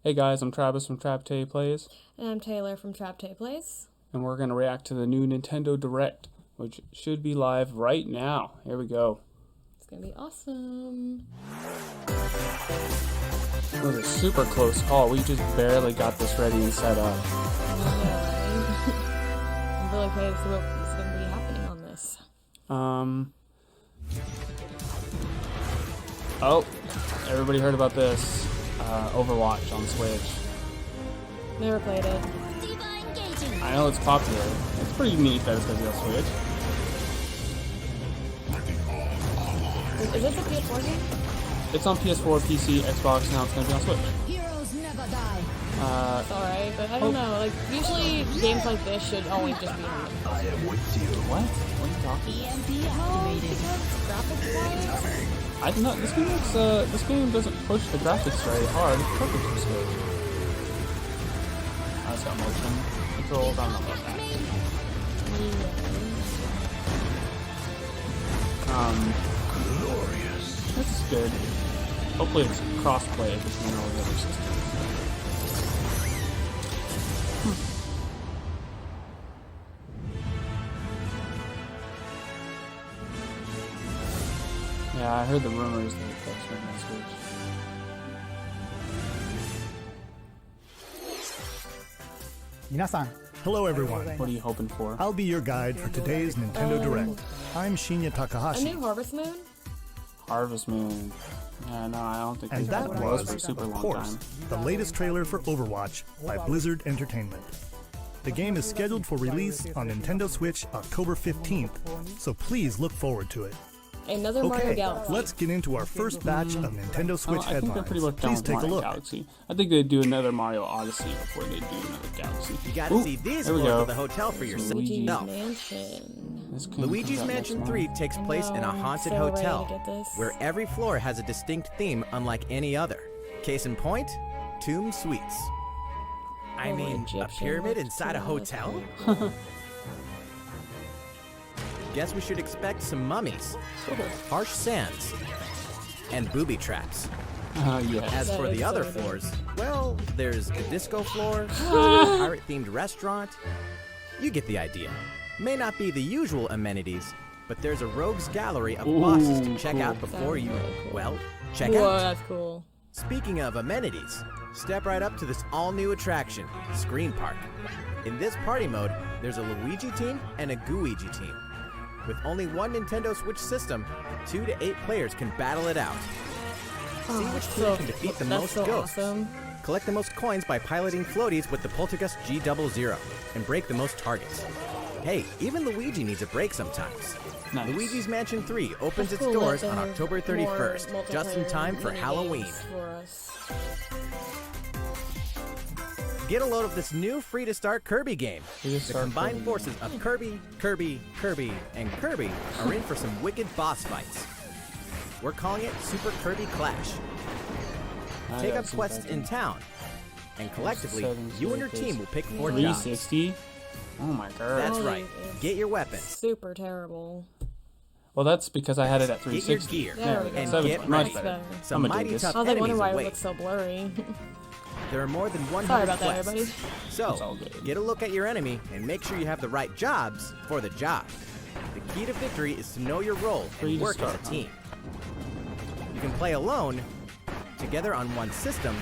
Hey guys, I'm Travis from Traptay Plays, And I'm Taylor from Traptay Plays. and we're going to react to the new Nintendo Direct, which should be live right now. Here we go. It's gonna be awesome. It was a super close call. We just barely got this ready and set up. I'm really excited to see what's gonna be happening on this. Oh, everybody heard about this. Overwatch on Switch. Never played it. I know it's popular. It's pretty neat that it's going to be on Switch. Is it the PS4 game? It's on PS4, PC, Xbox, now it's going to be on Switch. Heroes never die. It's alright, but I don't know. Like, usually games like this should always just be on. I am with you. What? What are you talking about? EMP Oh, activated. graphics wise? I do not. This game doesn't push the graphics very hard. It's perfect for Switch. It's got motion controls. I don't know about that. Glorious. This is good. Hopefully it's cross-play between all the other systems. Yeah, I heard the rumors that that's going to Switch. Hello everyone, What are you hoping for? I'll be your guide for today's Nintendo Direct. I'm Shinya A Takahashi, new Harvest Moon? Harvest Moon. Yeah, no, I don't think and they've that had one of those was, for a super of long course, time. the latest trailer for Overwatch by Blizzard Entertainment. The game is scheduled for release on Nintendo Switch October 15th, so please look forward to it. Another Mario Okay, Galaxy. let's get into our first batch of Nintendo Switch I think they're pretty headlines. much done Please with take a Mario look. Galaxy. I think they'd do another Mario Odyssey before they do another Galaxy. You gotta Ooh, see these there we floors go. of the hotel for yourself. Luigi's No. Mansion. This game Luigi's comes out Mansion next 3 month. takes place in a haunted so ready to hotel, get this. where every floor has a distinct theme unlike any other. Case in point, Tomb Suites. I Oh, mean, a Egyptian pyramid inside a looks hotel? Guess we should expect some mummies, harsh sands, and booby traps. Yes. As That for is the so other good. floors, well, there's a disco floor, a pirate-themed restaurant. You get the idea. May not be the usual amenities, but there's a rogues gallery of bosses to check cool. out before you, Sounds really cool. well, check Whoa, out. that's cool. Speaking of amenities, step right up to this all-new attraction, Screen Park. In this party mode, there's a Luigi team and a Gooigi team. With only one Nintendo Switch system, 2 to 8 players can battle it out. See which team can defeat the that's most so ghosts. awesome. Collect the most coins by piloting floaties with the Poltergust G00 and break the most targets. Hey, even Luigi needs a break sometimes. Nice. Luigi's Mansion 3 opens That's its cool doors that on they have October more 31st, just in multiplayer time for mini Halloween. games for us. Get a load of this new free-to-start Kirby game. Free to The start combined Kirby. forces of Kirby, and Kirby are in for some wicked boss fights. We're calling it Super Kirby Clash. I Take gotta up see if quests I can- in town, and collectively, Settings you and your really team is will pick 4 jobs. 360? Oh my god. That's Oh, right. it's Get your weapons, Super terrible. Well, that's because I had it at get your 360. gear, There we go. and Seven- get much ready. better. Some I'ma do mighty this. tough I was like enemies wondering why it await. looks so blurry. There are more than 100 Sorry about that, quests. everybody. It's all So, good. get a look at your enemy and make sure you have the right jobs for the job. The key to victory is to know your role Free and to work as start, a huh? team. You can play alone, together on one system,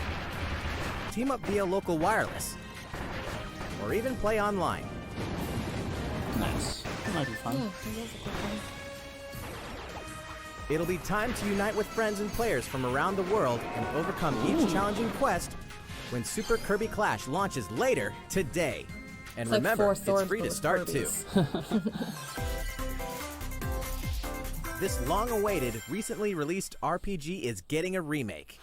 team up via local wireless, or even play online. Nice. That might be fun. Yeah, that was a quick one. It'll be time to unite with friends and players from around the world and overcome each challenging quest when Super Kirby Clash launches later today. And It's like remember, 4 it's swords free full to of start too. Kirby's. This long-awaited, recently released RPG is getting a remake.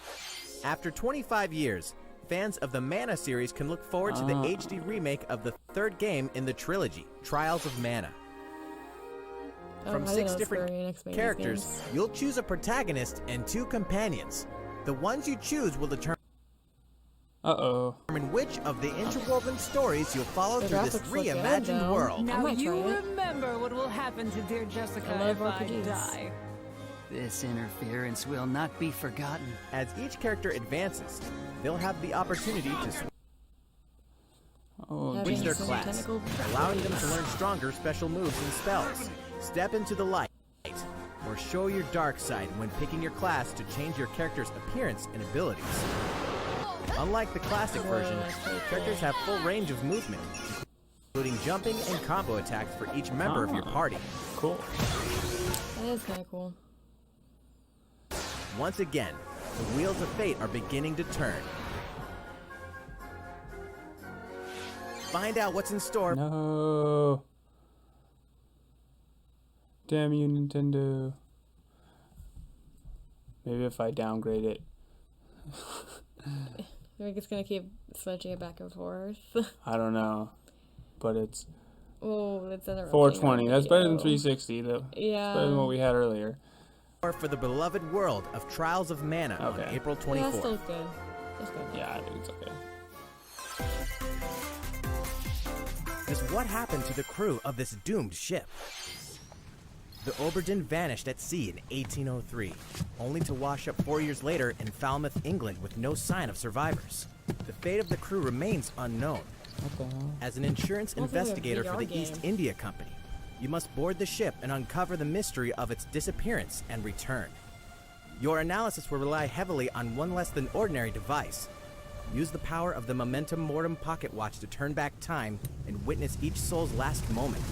After 25 years, fans of the Mana series can look forward to the HD remake of the third game in the trilogy, Trials of Mana. Oh, From I didn't 6 know different Square Enix made these characters, games. you'll choose a protagonist and 2 companions. The ones you choose will determine Uh-oh. which of the interwoven stories you'll follow The through this graphics look good, reimagined though. world. I Now might you try it. remember what will happen to dear Jessica I love if I RPGs. die. This interference will not be forgotten. As each character advances, they'll have the opportunity to Oh, Having switch their some class, tentacle allowing them to blades. learn stronger special moves and spells. Step into the light, or show your dark side when picking your class to change your character's appearance and abilities. Unlike the classic version, characters have full range of movement, including jumping and combo attacks for each member of your party. cool. That is kind of cool. Once again, the wheels of fate are beginning to turn. Find out what's in store. No. Damn you, Nintendo. Maybe if I downgrade it. I think it's gonna keep switching it back and forth. I don't know. But it's Oh, it's another 420. That's better than 360 though. Yeah. It's better than what we had earlier. For the beloved world of Trials of Mana on Okay. April Yeah, that's 24th. still good. That's good. Yeah, I think it's okay. Just what happened to the crew of this doomed ship? The Oberdin vanished at sea in 1803, only to wash up 4 years later in Falmouth, England with no sign of survivors. The fate of the crew remains unknown. What the hell? As an insurance Well, it's like a investigator for VR the game. East India Company, you must board the ship and uncover the mystery of its disappearance and return. Your analysis will rely heavily on one less than ordinary device. Use the power of the Momentum Mortem pocket watch to turn back time and witness each soul's last moment.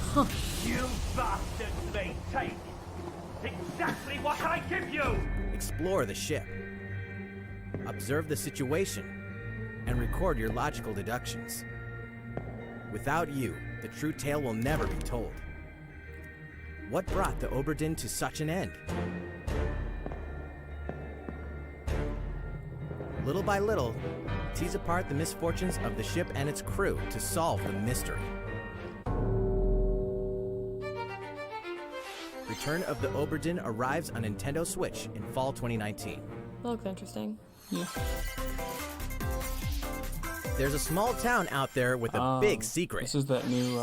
You bastards may take exactly what I give you! Explore the ship. Observe the situation and record your logical deductions. Without you, the true tale will never be told. What brought the Oberdin to such an end? Little by little, tease apart the misfortunes of the ship and its crew to solve the mystery. Return of the Oberdin arrives on Nintendo Switch in fall 2019. That looks interesting. There's a small town out there with a big secret. This is that new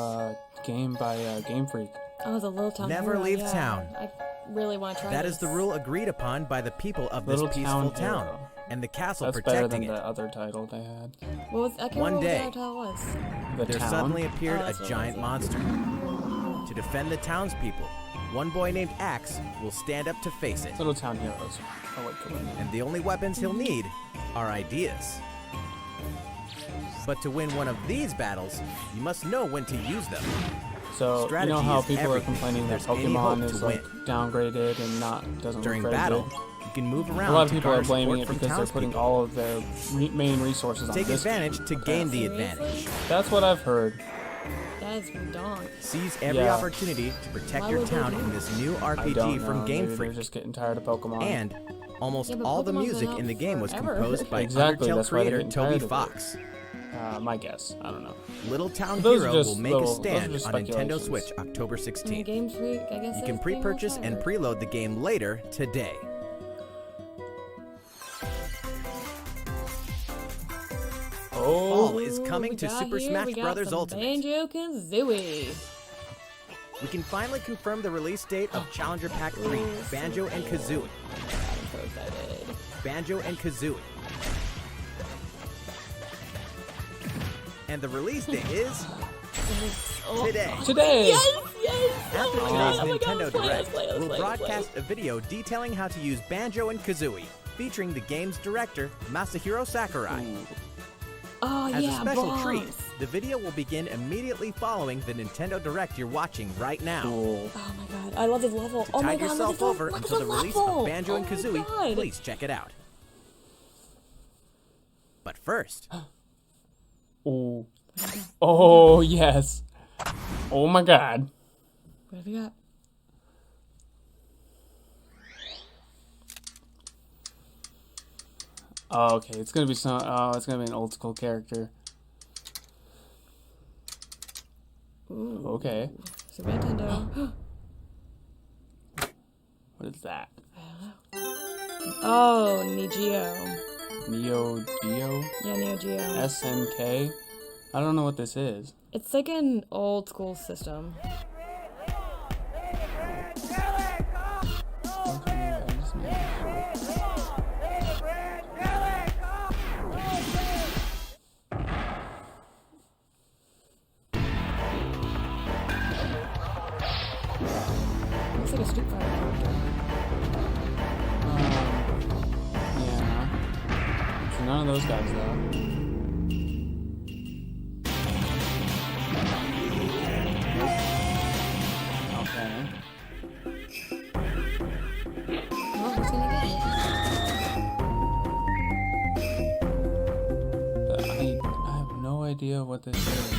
game by Game Freak. Oh, the Little Town Never Hero, leave yeah. town. I really want to try That this. is the rule agreed upon by the people of this Little peaceful Town town Hero. and the castle That's better protecting than it. the other title they had. What was, I can't One remember day, what the title was. The There town. suddenly appeared Oh, that's a what it giant was, monster. To defend the townspeople, one boy named Axe will stand up to face it. Little Town Heroes. I like the one. And the only weapons he'll need are ideas. But to win one of these battles, you must know when to use them. So, Strategy you know how is people are everything. complaining that There's any hope Pokemon to is like win. downgraded and doesn't During look very battle, good. you can move around. A lot of to people are garner blaming it support because from they're putting townspeople. all of their main resources on Take this. advantage to gain the Seriously? advantage. That's what I've heard. That is redonk. Seize every Yeah. opportunity to protect Why your would they town do in that? this new I RPG don't know. from Game Maybe Freak. they're just getting tired of Pokemon. And almost Yeah, but all the Pokemon's been music out in the game was forever. composed by Exactly, Undertale that's why they're creator getting Toby tired of it. Fox. My guess. I don't know. Little Town Those are Hero just will make little- a those are stand just on Nintendo speculations. Switch October 16th. Game Freak, I guess. You can that's being pre-purchase and retired. preload the game later today. Oh, Fall is coming We to got Super here, Smash we got Bros. some Ultimate. Banjo-Kazooie. We can finally confirm the release date of Challenger Pack 3, Banjo and Kazooie. I'm so excited. Banjo and Kazooie. And the release date is Oh. today. today. Yes! After Oh my today's God, oh my God, Nintendo let's play, Direct, let's play, let's we'll play, let's play. broadcast a video detailing how to use Banjo and Kazooie, featuring the game's director, Masahiro Sakurai. Oh, As yeah, a special bombs. treat, the video will begin immediately following the Nintendo Direct you're watching right now. Cool. Oh my God, I love this level. To Oh my tide God, yourself look over at until the release level. of Banjo and Oh my Kazooie, God. please check it out. But first, Oh. Oh, yes. Oh my god. What have you got? Oh, okay, it's gonna be some. Oh, it's gonna be an old school character. Ooh, Okay, Super Nintendo. what is that? Oh, Neo Geo. Neo Geo Yeah, Neo Geo. SNK. I don't know what this is. It's like an old school system. none of those guys though. Okay. Well, who's gonna get it? But I have no idea what this is.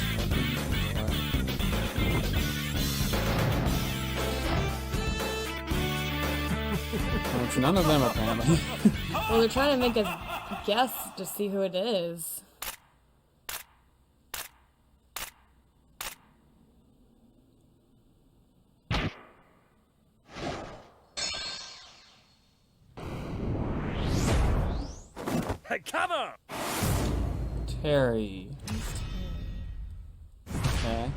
Well, it's none of them apparently. Well, they're trying to make us guess to see who it is. Come on! Terry. Okay.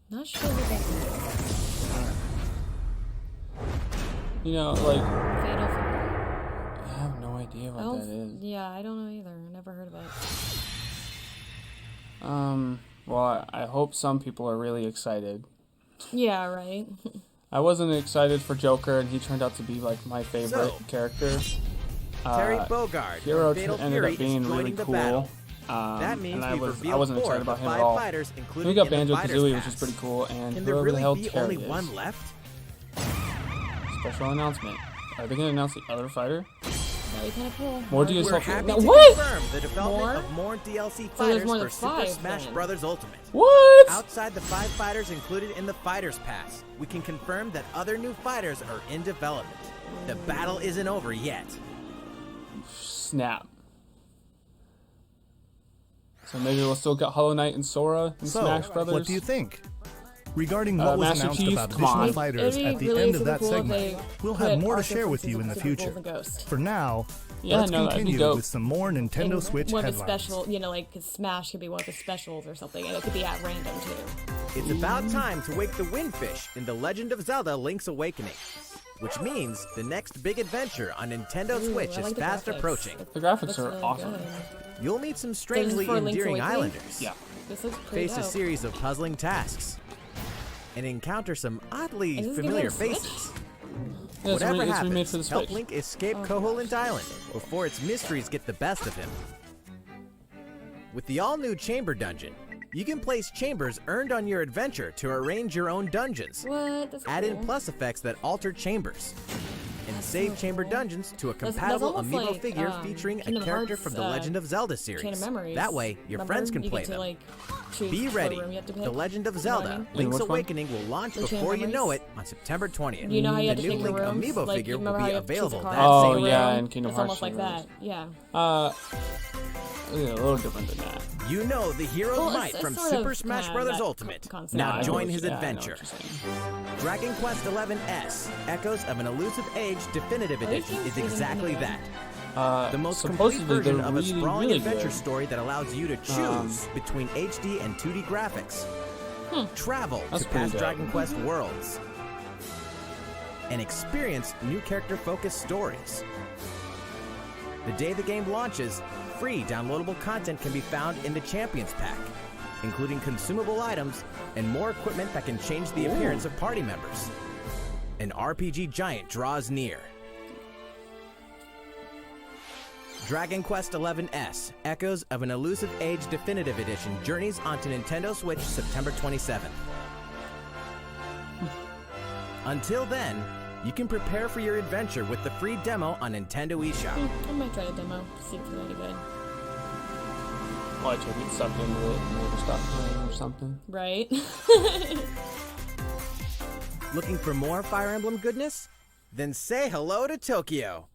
Not sure who that You know, like, is. Fatal Fury. I have no idea what that is. Yeah, I don't know either. I never heard of it. Well, I hope some people are really excited. Yeah, right. I wasn't excited for Joker, and he turned out to be, like, my favorite So, character. Terry Bogard Hero from Fatal ended Fury up being is really joining the cool. battle. That means and I we've wasn't revealed 4 excited of the about him at 5 all. fighters Then included we got in the Banjo Fighters Kazooie, which Pass. is pretty cool, and Can there whoever the really hell be Terry only is. one left? Special announcement. Are they going to announce the other fighter? That'd be kind of cool. More do you We're talk happy about? to What? confirm the development More? of more DLC there's fighters more for than Super 5 Smash then. Bros. Ultimate. What? Outside the 5 fighters included in the Fighters Pass, we can confirm that other new fighters are in development. The battle isn't over yet. Snap. So maybe we'll still get Hollow Knight and Sora and So, Smash Brothers. what do you think? Regarding what was Master announced Chief, about come additional on. fighters It'd be at the really end of super that cool if segment, they we'll put have more to Arthur share from with you in the Super Bowl future. the Ghost. For now, Yeah, let's no, that'd be continue dope. with some more Nintendo And Switch one of the headlines. special, you know, like 'cause Smash could be one of the specials or something, and it could be at random too. It's about time to wake the Windfish in The Legend of Zelda Link's Awakening, which means the next big adventure on Nintendo Ooh, Switch I is like the fast graphics. approaching. The graphics Looks are really awesome. good. You'll meet some strangely for Link's endearing Awakening? islanders, Yeah. This looks pretty face a dope. series of puzzling tasks, and encounter some oddly Is this familiar gonna be on faces. Switch? Yeah, it's, Whatever it's happens, remade for the help Switch. Link escape Koholint Island before its mysteries get the best of him. With the all-new Chamber Dungeon, you can place chambers earned on your adventure to arrange your own dungeons. What? That's Add in cool. plus effects that alter chambers. And save so chamber cool. dungeons to a That's compatible almost amiibo like, figure featuring a Kingdom character Hearts, from the Legend of Zelda series. Chain of Memories. That way, your Remember? friends can You play get to, them. like, choose Be what ready. room you have to pick. The Legend of You know what I Zelda mean? Link's which one? Awakening will launch The Chain before you know it Memories. on September 20th. You know how you the had to new pick the Link rooms? amiibo Like, figure you will remember be how you had to choose a available card? that Oh, same yeah, day. in Kingdom It's Hearts. almost like that. Yeah. A little different than that. You know the hero's Well, might it's from sort Super of Smash kinda Bros. that Ultimate. concept. Now I know join what his you- yeah, I know adventure. what you're saying. Dragon Quest XI S, Echoes of an Elusive Age Definitive these Edition games is really exactly good. that. The most complete supposedly version they're of a really, sprawling really adventure good. story that allows you to choose between HD and 2D graphics. Travel That's to pretty past dope. Dragon Quest worlds. And experience new character-focused stories. The day the game launches, free downloadable content can be found in the Champions Pack, including consumable items and more equipment that can change the appearance of party members. An RPG giant draws near. Dragon Quest XI S, Echoes of an Elusive Age Definitive Edition journeys onto Nintendo Switch September 27th. Until then, you can prepare for your adventure with the free demo on Nintendo eShop. I might try the demo. See if it's any good. Watch it get sucked into it and never stop playing or something. Right? Looking for more Fire Emblem goodness? Then say hello to Tokyo!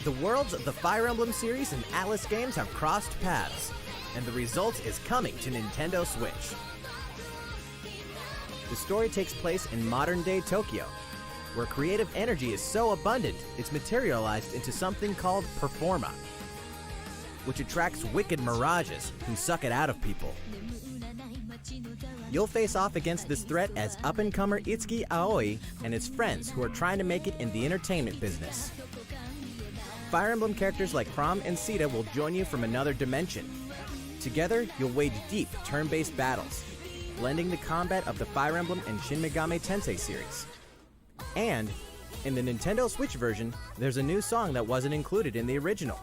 The worlds of the Fire Emblem series and Atlas games have crossed paths, and the result is coming to Nintendo Switch. The story takes place in modern-day Tokyo, where creative energy is so abundant it's materialized into something called Performa, which attracts wicked mirages who suck it out of people. You'll face off against this threat as up-and-comer Itsuki Aoi and his friends who are trying to make it in the entertainment business. Fire Emblem characters like Chrom and Sita will join you from another dimension. Together, you'll wage deep, turn-based battles, blending the combat of the Fire Emblem and Shin Megami Tensei series. And In the Nintendo Switch version, there's a new song that wasn't included in the original.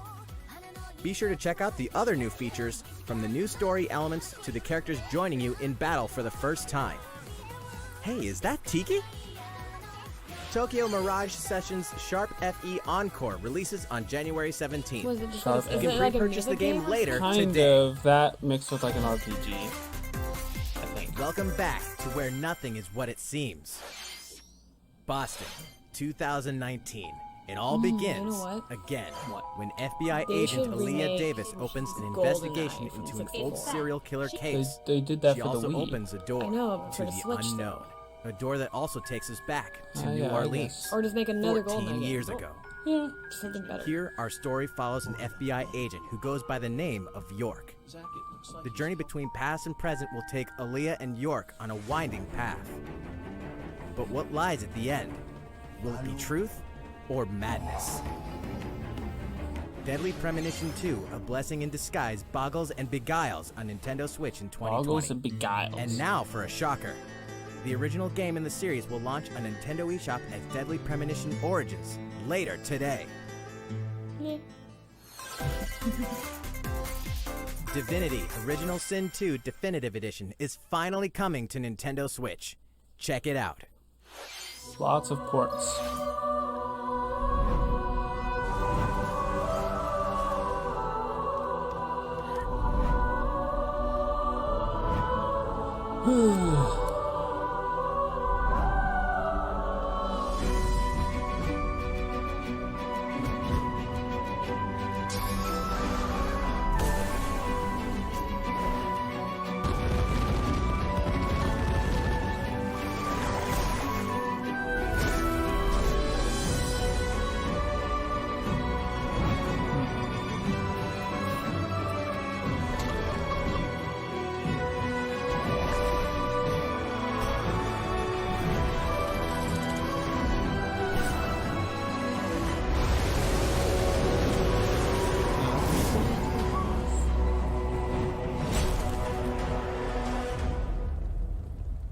Be sure to check out the other new features, from the new story elements to the characters joining you in battle for the first time. Hey, is that Tiki? Tokyo Mirage Sessions Sharp FE Encore releases on January 17th. Was it just Sharp like, F. is You it can like a pre-purchase the music game game? later Kind today. of that mixed with like an RPG, I think. Welcome back to where nothing is what it seems. Boston, 2019. It all begins what? again when FBI They agent should Aaliyah remake Davis opens an GoldenEye investigation from into an 64. old serial killer They, case. they did that She for the also Wii. opens a door I know, but to for the the Switch, unknown. A door that also takes us back to Ah, New yeah, I Orleans. guess. Or just make another 14 GoldenEye game. years ago. Yeah, something better. Here, our story follows an FBI agent who goes by the name of York. The journey between past and present will take Aaliyah and York on a winding path. But what lies at the end? Will it be truth or madness? Deadly Premonition 2, A Blessing in Disguise, boggles and beguiles on Nintendo Switch in 2020. Boggles and beguiles. And now for a shocker. The original game in the series will launch on Nintendo eShop as Deadly Premonition Origins later today. Yeah. Divinity Original Sin 2 Definitive Edition is finally coming to Nintendo Switch. Check it out. Lots of ports.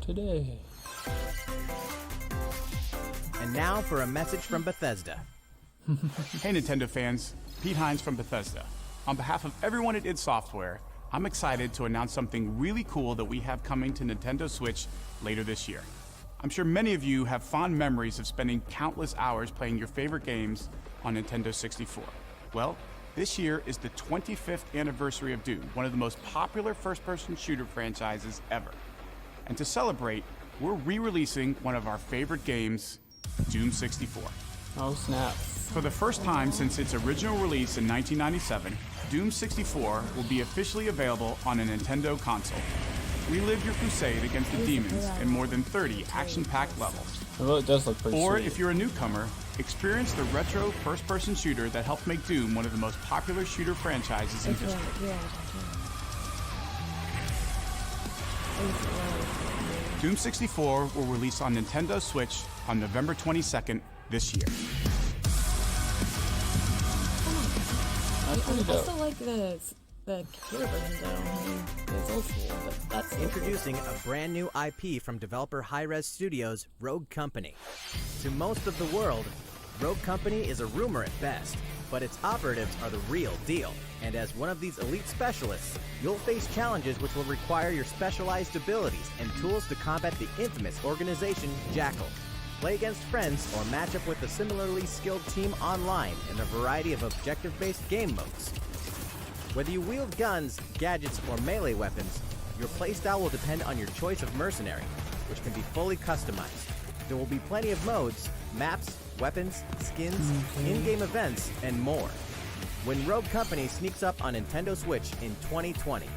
Today. And now for a message from Bethesda. Hey Nintendo fans, Pete Hines from Bethesda. On behalf of everyone at id Software, I'm excited to announce something really cool that we have coming to Nintendo Switch later this year. I'm sure many of you have fond memories of spending countless hours playing your favorite games on Nintendo 64. Well, this year is the 25th anniversary of Doom, one of the most popular first-person shooter franchises ever. And to celebrate, we're re-releasing one of our favorite games, Doom 64. Oh snap. For the first time since its original release in 1997, Doom 64 will be officially available on a Nintendo console. Relive your crusade against the demons in more than 30 action-packed levels. Although it does look pretty Or sweet. if you're a newcomer, experience the retro first-person shooter that helped make Doom one of the most popular shooter franchises in history. Doom 64 will release on Nintendo Switch on November 22nd this year. That's pretty I dope. still like the computer version though. I mean, it's old school, but that's still Introducing a brand new IP from developer Hi-Rez Studios, Rogue Company. To most of the world, Rogue Company is a rumor at best, but its operatives are the real deal. And as one of these elite specialists, you'll face challenges which will require your specialized abilities and tools to combat the infamous organization Jackal. Play against friends or match up with a similarly skilled team online in a variety of objective-based game modes. Whether you wield guns, gadgets, or melee weapons, your playstyle will depend on your choice of mercenary, which can be fully customized. There will be plenty of modes, maps, weapons, skins, in-game events, and more. When Rogue Company sneaks up on Nintendo Switch in 2020.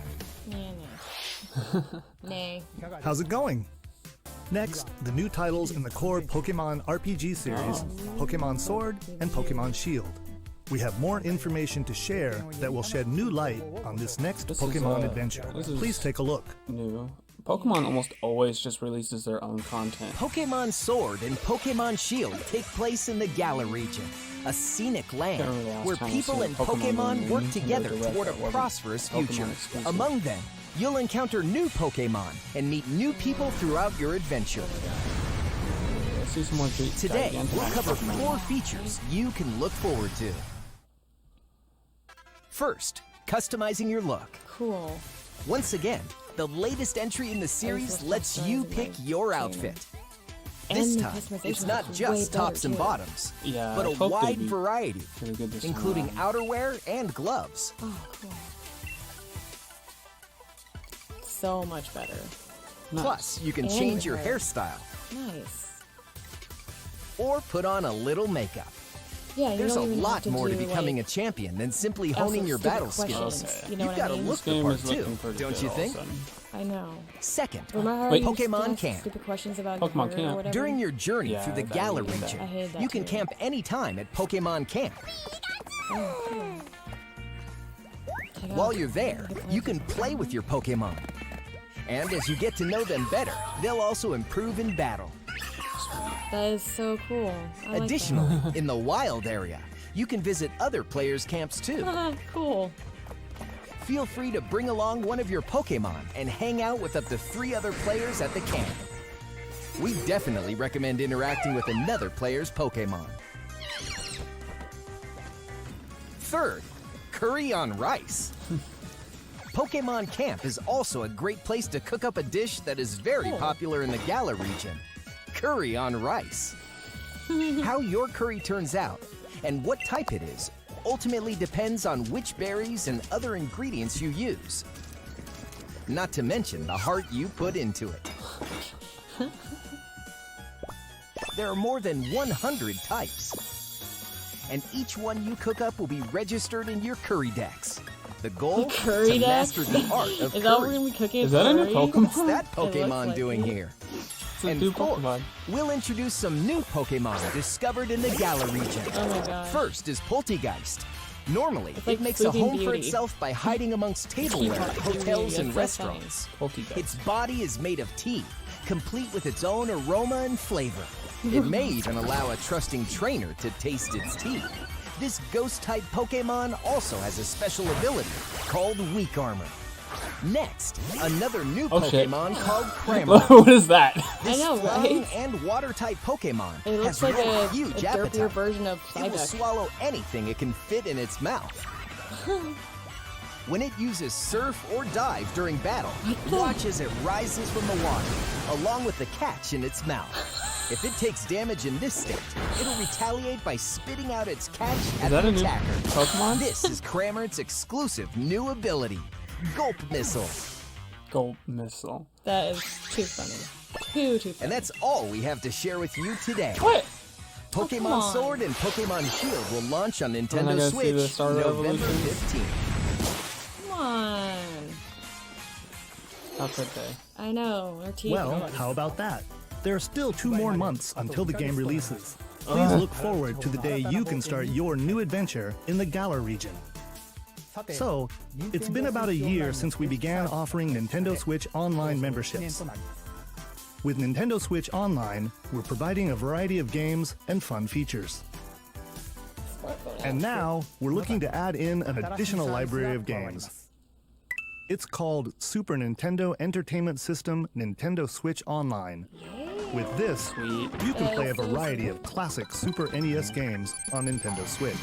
Nay. How's it going? Next, the new titles in the core Pokemon RPG series, Pokemon Sword and Pokemon Shield. We have more information to share that will shed new light on this next This is, Pokemon adventure. this is- Please take a look. New. Pokemon almost always just releases their own content. Pokemon Sword and Pokemon Shield take place in the Galar region, a scenic land Can't remember the last where time I've people seen a and Pokemon Pokemon game work in together Direct toward a that wasn't prosperous Pokemon future. exclusive. Among them, you'll encounter new Pokemon and meet new people throughout your adventure. see some more Today, we'll Gigantamax cover Pokemon. 4 features you can look forward to. First, customizing your look. Cool. Once again, the latest entry in the series lets you pick your outfit. This And the time, customization it's not is way just better, tops and too. bottoms, Yeah, but I a hope they'd wide be variety, pretty good this time including around. outerwear and gloves. Oh, cool. So much better. Nice. Plus, you can And change your hair. hairstyle Nice. or put on a little makeup. Yeah, you There's a don't even have lot more to do, becoming like, a champion than simply also honing your stupid battle skills. questions, You know You've what got I to mean? look This the game part is looking too, pretty don't good you all think? of a sudden. I know. Second, Remember how Wait. you used to Pokemon ask Camp. stupid questions about Pokemon your hair or Camp. whatever? During your journey Yeah, through the that Galar hated that. region, I hated that you can too. camp anytime at Pokemon Camp. While you're there, you can play with your Pokemon. And as you get to know them better, they'll also improve in battle. That is so cool. I like Additionally, in the wild area, you can visit other players' camps too. that. Cool. Feel free to bring along one of your Pokemon and hang out with up to 3 other players at the camp. We definitely recommend interacting with another player's Pokemon. Third, curry on rice. Pokemon Camp is also a great place to cook up a dish that is very popular in the Galar region, curry on rice. How your curry turns out and what type it is ultimately depends on which berries and other ingredients you use. Not to mention the heart you put into it. There are more than 100 types. And each one you cook up will be registered in your curry decks. The goal? Curry to decks? master the art of Is that what we're curry. gonna be cooking? Is that in a curry? Pokemon? What's that It looks Pokemon like doing it. here? It's a And new fourth, Pokemon. we'll introduce some new Pokemon discovered in the Galar region. Oh my gosh. First is Poltegeist. Normally, like it makes a Sleeping home for Beauty. itself by hiding amongst tableware, Sleeping hotels, Beauty, and that's so funny. restaurants. Poltegeist. Its body is made of tea, complete with its own aroma and flavor. It may even allow a trusting trainer to taste its tea. This ghost-type Pokemon also has a special ability called Weak Armor. Next, another new Oh, shit. Pokemon called Cramorant. What is that? This I know, flying right? and water-type Pokemon It looks has like one a huge derpier appetite. version of It will Psyduck. swallow anything it can fit in its mouth. When it uses Surf or Dive during battle, watch as it rises from the water, along with the catch in its mouth. If it takes damage in this state, it'll retaliate by spitting out its catch at that the a new attacker. Pokemon? This is Cramorant's exclusive new ability, Gulp Missile. Gold Missile. That is too funny. Too funny. And that's all we have to share with you today. What? come Pokemon on. Sword and Pokemon Shield will launch on I Nintendo gotta see Switch the Star November Revolution. 15th. Come on. How could they? I know. Our teeth. Well, how about that? There are still 2 more months until the game releases. Please look forward to the day you can start your new adventure in the Galar region. So, it's been about a year since we began offering Nintendo Switch Online memberships. With Nintendo Switch Online, we're providing a variety of games and fun features. And now, we're looking to add in an additional library of games. It's called Super Nintendo Entertainment System Nintendo Switch Online. With this, Sweet. you can play a variety of classic Super NES games on Nintendo Switch.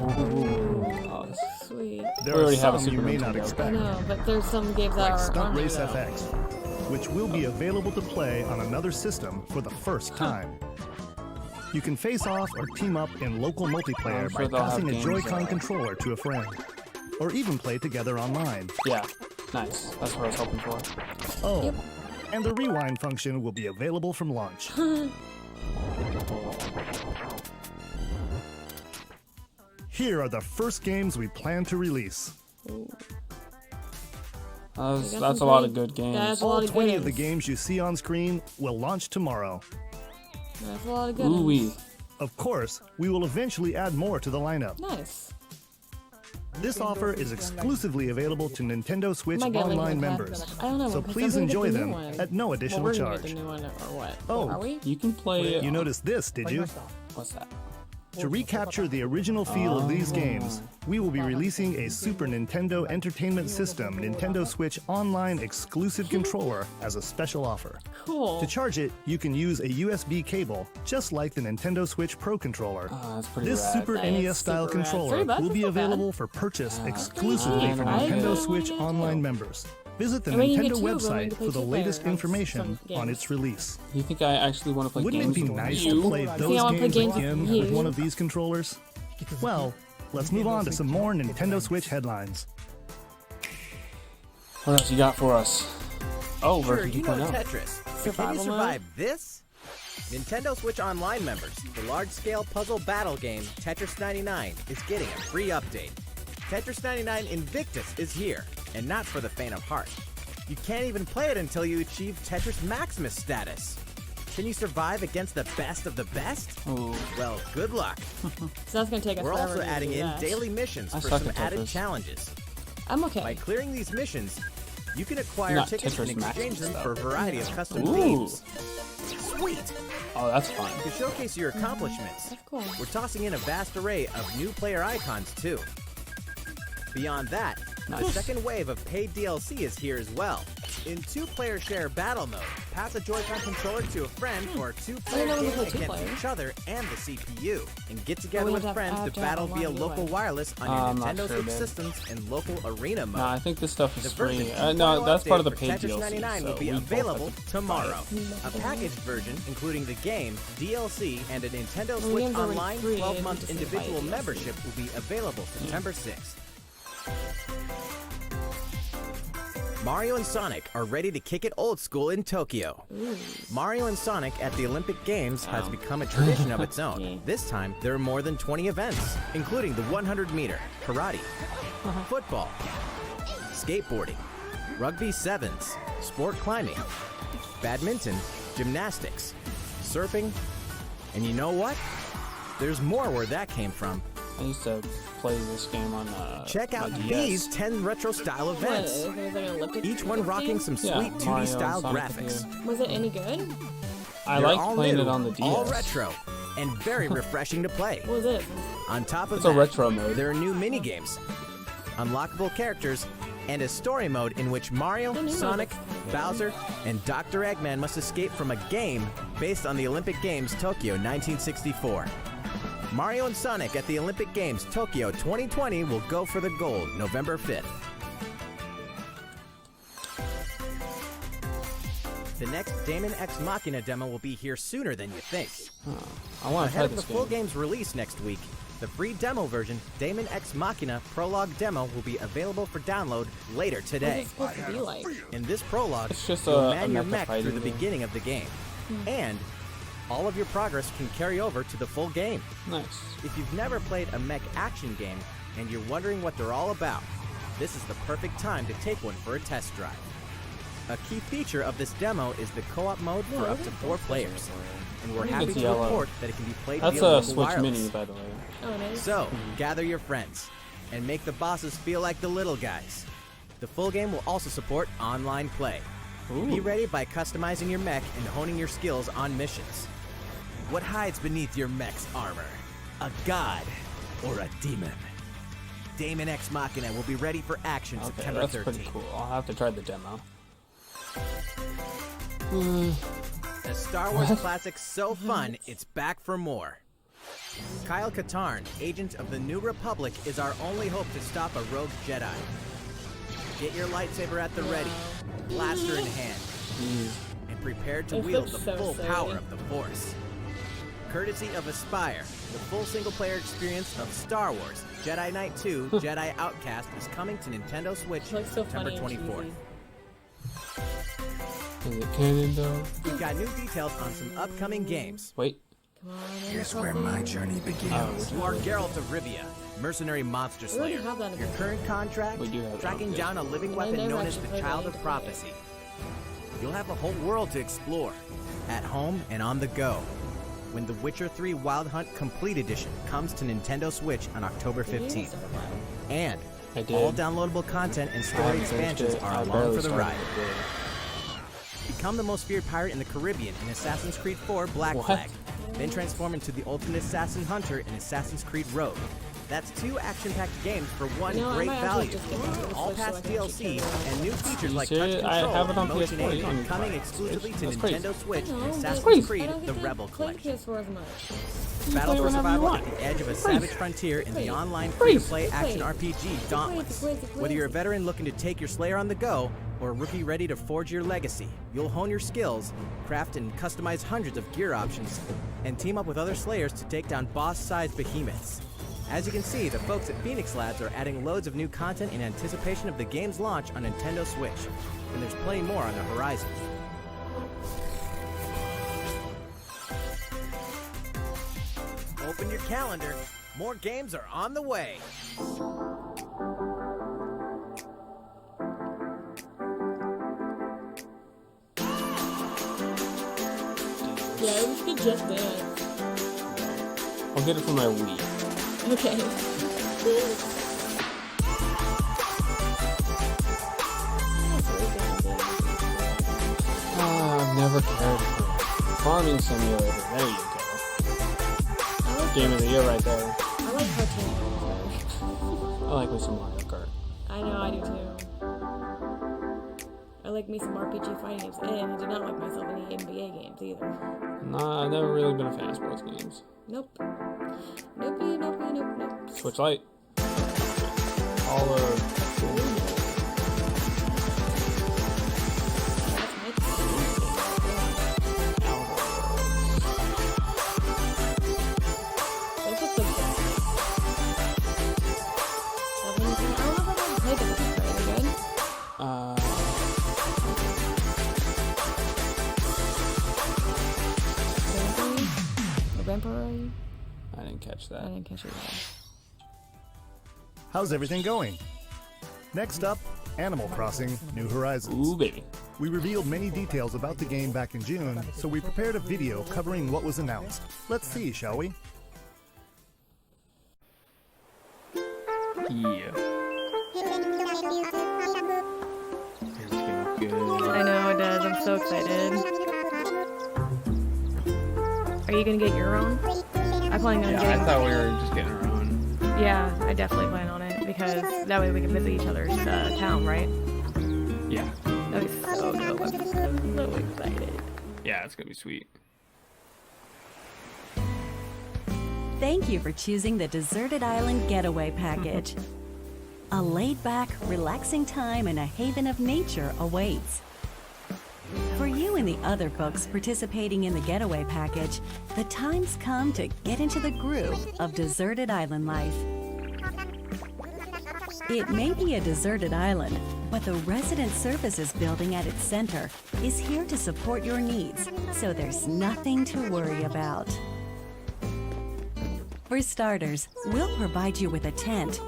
Oh, Sweet. There We are already have a some you Super may not Nintendo. I expect, know, but there's some games that like are Stunt on there, Race though. FX, which will be available to play on another system for the first time. You can face off or team up in local multiplayer I'm by sure they'll have passing a games Joy-Con that- controller to a friend, or even play together online. Yeah. Nice. That's what I was hoping for. Oh, and the rewind function will be available from launch. Here are the first games we plan to release. That's got a some lot of pretty- good games. That's a lot All of 20 good of the ones. games you see on screen will launch tomorrow. That's a lot of good Ooh ones. wee. Of course, we will eventually add more to the lineup. Nice. This offer is exclusively available to Nintendo Switch Might get, like, Online a pack, members, I don't know. so because please I'm gonna get enjoy the them new one. at no Well, additional we're gonna charge. get the new one, or what? Oh. Are we? You can play it. You noticed this, did you? What's that? To recapture the original feel of these games, we will be releasing a Super Nintendo Entertainment System Nintendo Switch Online exclusive controller as a special offer. Cool. To charge it, you can use a USB cable, just like the Nintendo Switch Pro controller. That's pretty This rad. Super That is NES-style super rad. controller $30 will be is not available bad. for purchase Yeah. exclusively Yeah, for I Nintendo agree. Switch Online members. Visit the And when you get Nintendo two, we're going website to play for the two latest player on information some on games. its release. You think I actually want to play Wouldn't it games be with nice you? to play I those wanna play games games again with with you. one of these controllers? Well, let's move on to some more Nintendo Switch headlines. What else you got for us? Oh, Sure, version you know 2.0. Tetris. But can Survival you mode? survive this? Nintendo Switch Online members, the large-scale puzzle battle game Tetris 99 is getting a free update. Tetris 99 Invictus is here, and not for the faint of heart. You can't even play it until you achieve Tetris Maximus status. Can you survive against the best of the best? Ooh. Well, good luck. So that's gonna take us We're forever also to adding do in that. daily missions I for suck some at added Tetris. I'm challenges. By okay. clearing these missions, you can acquire Not tickets and Tetris exchange Maximus, them for a variety of custom Ooh. themes. Sweet! Oh, that's fun. To showcase your accomplishments, That's cool. we're tossing in a vast array of new player icons too. Beyond that, the Nice. second wave of paid DLC is here as well. In two-player share battle mode, pass a Joy-Con controller to a friend for a two-player I didn't know we game could play against two-player. each other and the CPU, and get Oh, together we with have to have- friends I to have to have battle via online local anyway. wireless on I'm your not Nintendo sure, Switch babe. systems and local arena mode. No, I think this stuff The is free. version No, 2.0 that's part of the update paid for Tetris DLC. 99 will so be we both have available to tomorrow. buy it. A packaged version, including the game, DLC, and a Nintendo the Switch game's already Online free, 12-month just buy individual DLC. membership will be available September 6th. Mario and Sonic are ready to kick it old school in Tokyo. Mario and Sonic at the Olympic Games has become a tradition of its own. Yeah. This time, there are more than 20 events, including the 100-meter, karate, football, skateboarding, rugby sevens, sport climbing, badminton, gymnastics, surfing, and you know what? There's more where that came from. I used to play this game on Check out my DS. these 10 retro-style What, events. is there like an Olympic Each one rocking game? some Yeah, sweet Mario 2D-style and Sonic graphics. appear. Was it any good? I They're like all playing new, it on the DS. all retro, and very refreshing to play. What was it? On top of It's a that, retro mode. there are new mini-games, unlockable characters, and a story mode in which Mario, Didn't even know Sonic, this. Bowser, and Dr. Eggman must escape from a game based on the Olympic Games Tokyo 1964. Mario and Sonic at the Olympic Games Tokyo 2020 will go for the gold November 5th. The next Daemon X Machina demo will be here sooner than you think. I want to Ahead try of the this full game. game's release next week, the free demo version, Daemon X Machina Prologue Demo, will be available for download later What's today. it supposed to be like? In this prologue, It's just you'll a man your mecha mech fighting through the game. beginning of the game. And all of your progress can carry over to the full game. Nice. If you've never played a mech action game and you're wondering what they're all about, this is the perfect time to take one for a test drive. A key feature of this demo is the co-op mode for up to 4 players. And we're I think happy it's to yellow. report that it can be played That's via a local Switch wireless. Mini, by the way. Oh, it is? So, gather your friends and make the bosses feel like the little guys. The full game will also support online play. Be ready by customizing your mech and honing your skills on missions. What hides beneath your mech's armor? A god or a demon? Daemon X Machina will be ready for action Okay, September that's 13th. pretty cool. I'll have to try the demo. A Star Wars classic so fun, it's back for more. Kyle Katarn, agent of the New Republic, is our only hope to stop a rogue Jedi. Get your lightsaber at the ready, blaster in hand, and prepare to It wield looks the so full silly. power of the Force. Courtesy of Aspire, the full single-player experience of Star Wars, Jedi Knight 2, Jedi Outcast is coming to Nintendo Switch It looks so September funny and 24th. cheesy. Is it canon though? We've got new details on some upcoming games. Wait. Come on, Here's where my journey begins. Oh, You are Geralt of Rivia, mercenary monster We already slayer. have that in Your the- current contract, We do have that, tracking yeah. down a living I weapon never known as actually the played Child the of game. Prophecy. You'll have a whole world to explore, at home and on the go, when The Witcher 3 Wild Hunt Complete Edition comes to Nintendo Switch on October 15th. And I did. all downloadable content and I story haven't finished expansions it. are I along barely for the started ride. it, really. Become the most feared pirate in the Caribbean in Assassin's Creed 4 Black What? Flag. Then transform into the ultimate assassin hunter in Assassin's Creed Rogue. That's 2 action-packed games for one You know, I great might actually value. just get back to the All Switch so past I can actually DLC play it. and new features like touch serious? control I have it on and motion PS4. aiming You coming can- exclusively to that's crazy. Nintendo Switch No, and but Assassin's crazy. Creed: I don't The get to Rebel play Collection. PS4 as much. Battle play for whenever you survival want. at the edge of a Crazy. savage frontier in the online Crazy. free-to-play action RPG Dauntless. Crazy. Whether you're a veteran looking to take your Slayer on the go, or a rookie ready to forge your legacy, you'll hone your skills, craft and customize hundreds of gear options, and team up with other Slayers to take down boss-sized behemoths. As you can see, the folks at Phoenix Labs are adding loads of new content in anticipation of the game's launch on Nintendo Switch, and there's plenty more on the horizon. Open your calendar. More games are on the way. Yeah, we should just dance. I'll get it for my Wii. Okay. I've never cared for Farming Simulator. There you go. Game of the year right there. I like cartoon games. I like me some Mario Kart. I know, I do too. I like me some RPG fighting games, and I do not like myself any NBA games either. Nah, I've never really been a fan of sports games. Nope. Nope. Switch Lite. All of. I didn't catch that. I didn't catch it either. How's everything going? Next up, Animal Crossing: New Horizons. Ooh, baby. We revealed many details about the game back in June, so we prepared a video covering what was announced. Let's see, shall we? Yeah. I know it does. I'm so excited. Are you gonna get your own? I plan on Yeah, I getting. thought we were just getting our own. Yeah, I definitely plan on it because that way we can visit each other's town, right? Yeah. That would be so dope. I'm so excited. Yeah, it's gonna be sweet. Thank you for choosing the Deserted Island Getaway Package. A laid-back, relaxing time in a haven of nature awaits. For you and the other folks participating in the Getaway Package, the time's come to get into the groove of deserted island life. It may be a deserted island, but the Resident Services building at its center is here to support your needs, so there's nothing to worry about. For starters, we'll provide you with a tent.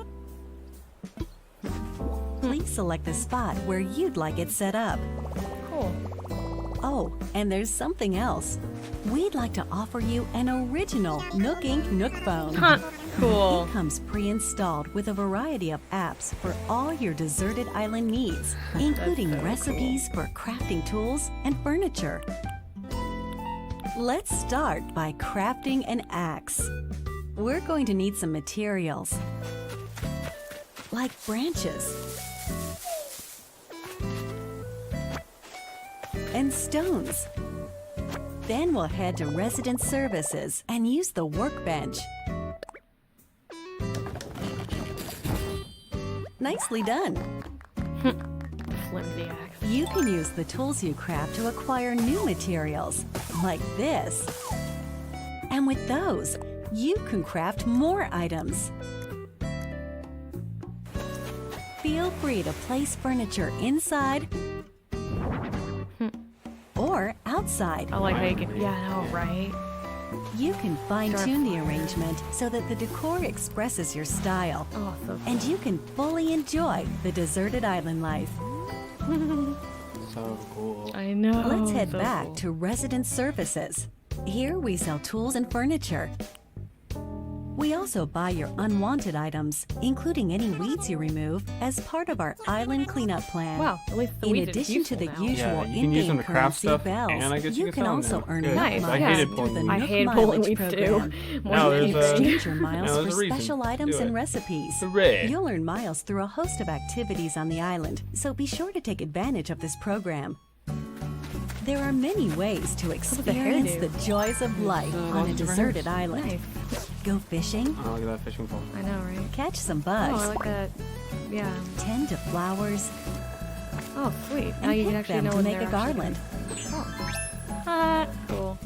Please select the spot where you'd like it set up. Cool. Oh, and there's something else. We'd like to offer you an original Nook Inc. Nook phone. Huh. Cool. It comes pre-installed with a variety of apps for all your deserted island needs, including so recipes for crafting tools and furniture. Let's start by crafting an axe. We're going to need some materials, like branches and stones. Then we'll head to Resident Services and use the workbench. Nicely done. Flimsy axe. You can use the tools you craft to acquire new materials, like this. And with those, you can craft more items. Feel free to place furniture inside or outside. I like how you can. Yeah, I know, right? You can fine-tune the arrangement so that the decor expresses your style. Oh, so And you can fully enjoy the deserted island life. So cool. I know. Let's head so back cool. to Resident Services. Here we sell tools and furniture. We also buy your unwanted items, including any weeds you remove, as part of our island cleanup plan. Wow, at least the In weeds are addition to the useful now. usual Yeah, you can use them in-game to craft currency stuff, bells, and I guess you you can can sell them also now. earn Good. Nook Nice, I mileage hated through pulling the them. I Nook hate pulling mileage weeds program. too. No, More there's than a- anything. Exchange your miles No, there's for a reason. special items Do and it. recipes. Hooray. You'll earn miles through a host of activities on the island, so be sure to take advantage of this program. There are many ways to experience hairdo. the joys of life on a lots of deserted hairs. island. Nice. Go fishing, Oh, look at that fishing pole. I know, right? catch some Oh, I bugs, like that. Yeah. tend to flowers, Oh, sweet. Now and you can pick actually them know to when make they're a garland. Cool.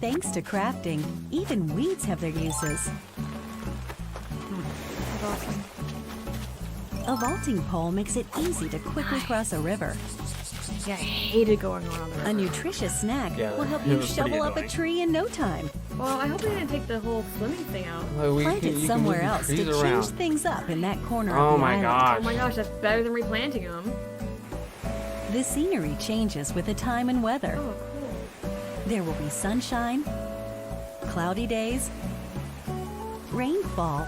Thanks to crafting, even weeds have their uses. That's awesome. A vaulting pole makes it easy to quickly cross a river. Yeah, I hated going around the A river. nutritious snack Yeah, will help it you was pretty shovel up a annoying. tree in no time. Well, I hope they didn't take the whole swimming thing out. Like, Plant it somewhere else to change around. things up in that corner Oh of the my island. gosh. Oh my gosh, that's better than replanting them. The scenery changes with the time and weather. Oh, cool. There will be sunshine, cloudy days, rainfall,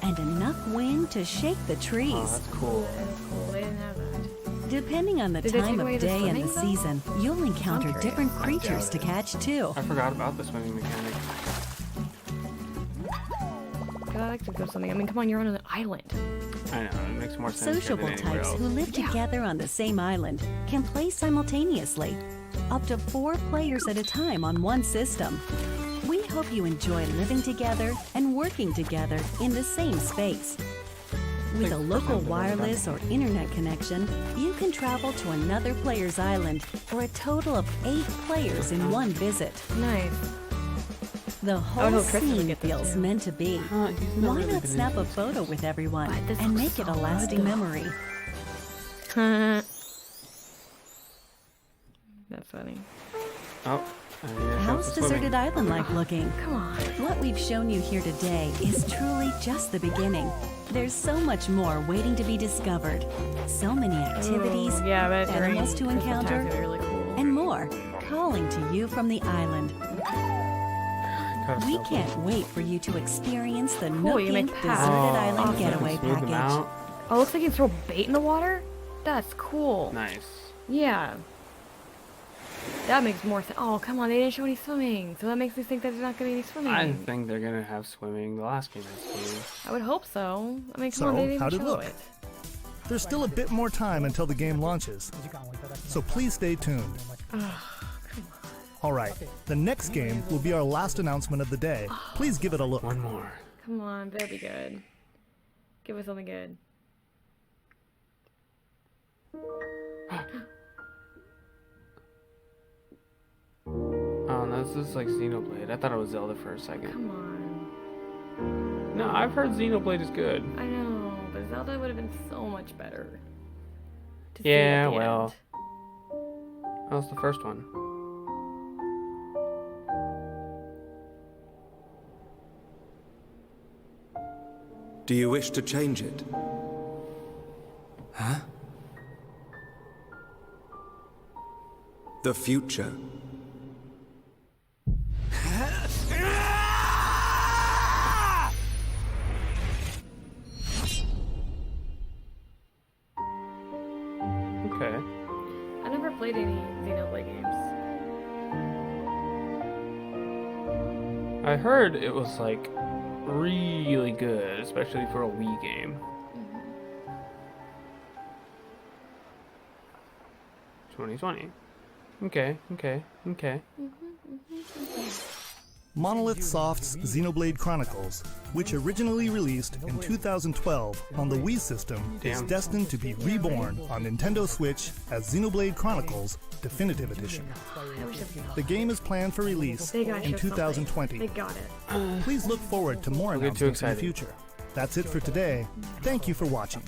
and enough wind to shake the Oh, trees. that's cool. That's cool. They didn't have that. Depending on the Did they time take away of the day and the swimming, though? season, you'll encounter curious. different creatures to catch too. I forgot about the swimming mechanic. Cause I like to go something. I mean, come on, you're on an island. I know, it makes more sense here Sociable than anywhere types else. who live together on the same island can play simultaneously, up to 4 players at a time on one system. We hope you enjoy living together and working together in the same space. With a local wireless or internet connection, you can travel to another player's island for a total of 8 players in one visit. Nice. The would whole hope Chris would scene get this feels too. meant to be. He's Why really not been snap into a this. photo with everyone But this and looks make it a so lasting good. memory? That's funny. Oh, and here How's comes the swimming. Deserted Island like looking? Come on. What we've shown you here today is truly just the beginning. There's so much more waiting to be discovered. So many activities, Ooh, yeah, but during animals to Christmas time's encounter, gonna be really cool. and more calling to you from the island. Gotta We stop it. can't wait for you to experience the Cool, Nook you make Inc. paths. Deserted Oh, Island so I can Getaway smooth them Package. out. Oh, looks like you can throw bait in the water? That's cool. Nice. Yeah. That makes more sense. Oh, come on, they didn't show any swimming. So that makes me think that there's not going to be any swimming. I think they're gonna have swimming. The last game had swimming. I would hope so. I mean, come So, on, they didn't how'd even it show look? it. There's still a bit more time until the game launches, so please stay tuned. All right, the next game will be our last announcement of the day. Please give it a look. One more. Come on, better be good. Give us something good. Oh, no, this is like Xenoblade. I thought it was Zelda for a second. Come on. No, I've heard Xenoblade is good. I know, but Zelda would have been so much better. To see Yeah, at the well. end. That was the first one. Do you wish to change it? Huh? The future. Okay. I never played any Xenoblade games. I heard it was like really good, especially for a Wii game. 2020. Okay. Monolith Soft's Xenoblade Chronicles, which originally released in 2012 on the Wii system, is Damn. destined to be reborn on Nintendo Switch as Xenoblade Chronicles Definitive Edition. I wish The game is planned for release they gotta in show something. 2020. They got it. Please look forward to more Don't get too announcements in the excited. future. That's it for today. Thank you for watching.